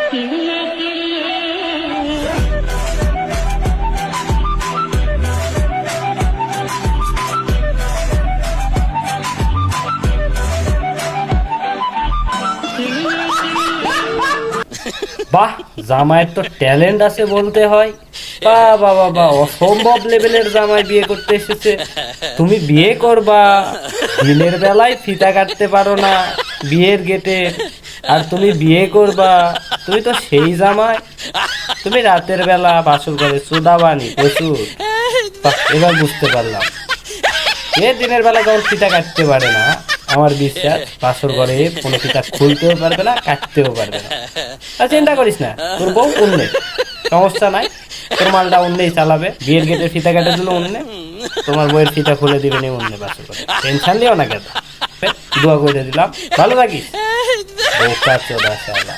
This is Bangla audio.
বাহ, জামাইয়ের তো ট্যালেন্ট আছে বলতে হয়। বাবা বাবা, অসম্ভব লেভেলের জামাই বিয়ে করতে এসেছে। তুমি বিয়ে করবা, দিনের বেলায় ফিতা কাটতে পারো না বিয়ের গেটে, আর তুমি বিয়ে করবা, তুমি তো সেই জামাই। তুমি রাতের বেলা বাসর করে চুদাবানি প্রচুর। বাহ, এবার বুঝতে পারলাম এ দিনের বেলা যখন ফিতা কাটতে পারে না, আমার বিশ্বাস বাসর ঘরে কোনো ফিতা খুলতেও পারবে না, কাটতেও পারবে না। আর চিন্তা করিস না, তোর বউ অন্যে, সমস্যা নাই। তোর মালটা অন্যেই চালাবে, বিয়ের গেটে ফিতা কেটে দিল অন্যে, তোমার বইয়ের ফিতা খুলে দিবে নি অন্যে বাসর ঘরে। টেনশন নিও না, কেন দোয়া করে দিলাম, ভালো থাকিস। বোকা চোদা শালা।